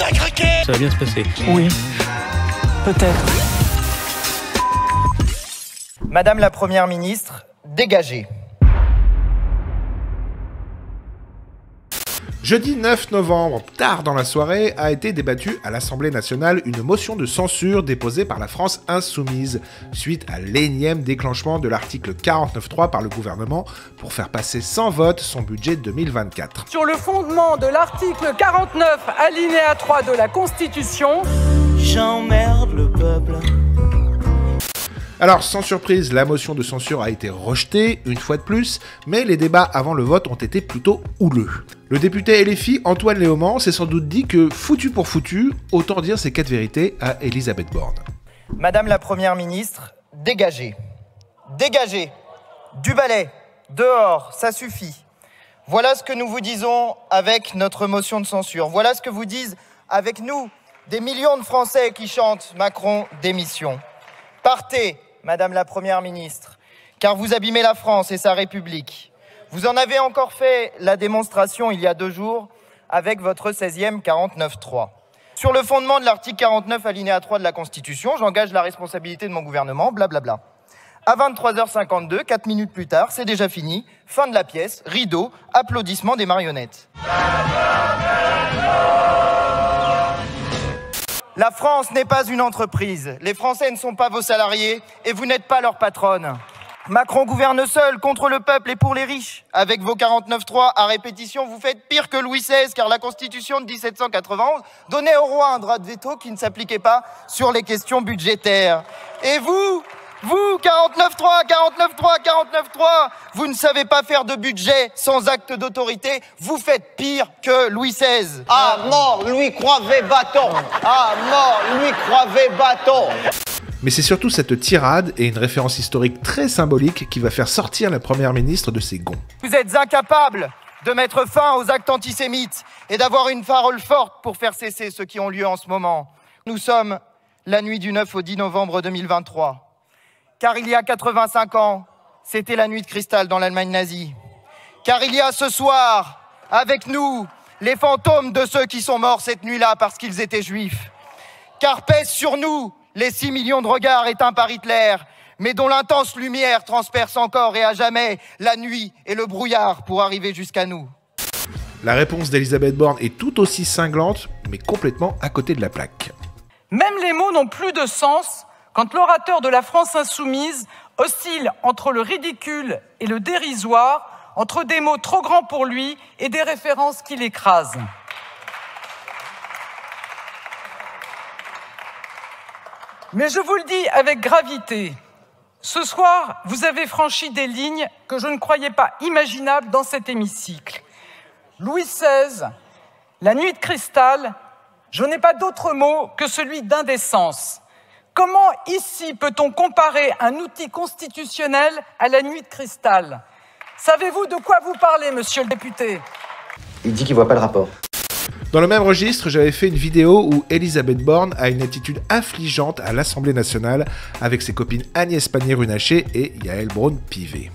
t'as craqué. Ça va bien se passer. Oui, peut-être. Madame la Première ministre, dégagez. Jeudi 9 novembre, tard dans la soirée, a été débattue à l'Assemblée nationale une motion de censure déposée par la France insoumise, suite à l'énième déclenchement de l'article 49.3 par le gouvernement pour faire passer sans vote son budget 2024. Sur le fondement de l'article 49, alinéa 3 de la Constitution, J'emmerde le peuple. Alors, sans surprise, la motion de censure a été rejetée, une fois de plus, mais les débats avant le vote ont été plutôt houleux. Le député LFI, Antoine Léaumont, s'est sans doute dit que, foutu pour foutu, autant dire ces 4 vérités à Elisabeth Borne. Madame la Première ministre, dégagez. Dégagez. Du balai. Dehors, ça suffit. Voilà ce que nous vous disons avec notre motion de censure. Voilà ce que vous disent avec nous des millions de Français qui chantent Macron démission. Partez, Madame la Première ministre, car vous abîmez la France et sa République. Vous en avez encore fait la démonstration il y a 2 jours avec votre 16e 49.3. Sur le fondement de l'article 49 alinéa 3 de la Constitution, j'engage la responsabilité de mon gouvernement, blablabla. À 23h52, 4 minutes plus tard, c'est déjà fini. Fin de la pièce, rideau, applaudissements des marionnettes. La France n'est pas une entreprise. Les Français ne sont pas vos salariés et vous n'êtes pas leur patronne. Macron gouverne seul contre le peuple et pour les riches. Avec vos 49.3 à répétition, vous faites pire que Louis XVI, car la Constitution de 1791 donnait au roi un droit de veto qui ne s'appliquait pas sur les questions budgétaires. Et vous, 49.3, vous ne savez pas faire de budget sans acte d'autorité, vous faites pire que Louis XVI. À mort, lui croyait bâton. À mort, lui croyait bâton. Mais c'est surtout cette tirade et une référence historique très symbolique qui va faire sortir la Première ministre de ses gonds. Vous êtes incapables de mettre fin aux actes antisémites et d'avoir une parole forte pour faire cesser ceux qui ont lieu en ce moment. Nous sommes la nuit du 9 au 10 novembre 2023. Car il y a 85 ans, c'était la nuit de cristal dans l'Allemagne nazie. Car il y a ce soir, avec nous, les fantômes de ceux qui sont morts cette nuit-là parce qu'ils étaient juifs. Car pèsent sur nous les 6 millions de regards éteints par Hitler, mais dont l'intense lumière transperce encore et à jamais la nuit et le brouillard pour arriver jusqu'à nous. La réponse d'Elisabeth Borne est tout aussi cinglante, mais complètement à côté de la plaque. même les mots n'ont plus de sens quand l'orateur de la France insoumise oscille entre le ridicule et le dérisoire, entre des mots trop grands pour lui et des références qui l'écrasent. Mais je vous le dis avec gravité, ce soir, vous avez franchi des lignes que je ne croyais pas imaginables dans cet hémicycle. Louis XVI, la nuit de cristal, je n'ai pas d'autre mot que celui d'indécence. Comment ici peut-on comparer un outil constitutionnel à la nuit de cristal? Savez-vous de quoi vous parlez, monsieur le député? Il dit qu'il voit pas le rapport. Dans le même registre, j'avais fait une vidéo où Elisabeth Borne a une attitude affligeante à l'Assemblée nationale avec ses copines Agnès Pannier-Runacher et Yael Braun-Pivet.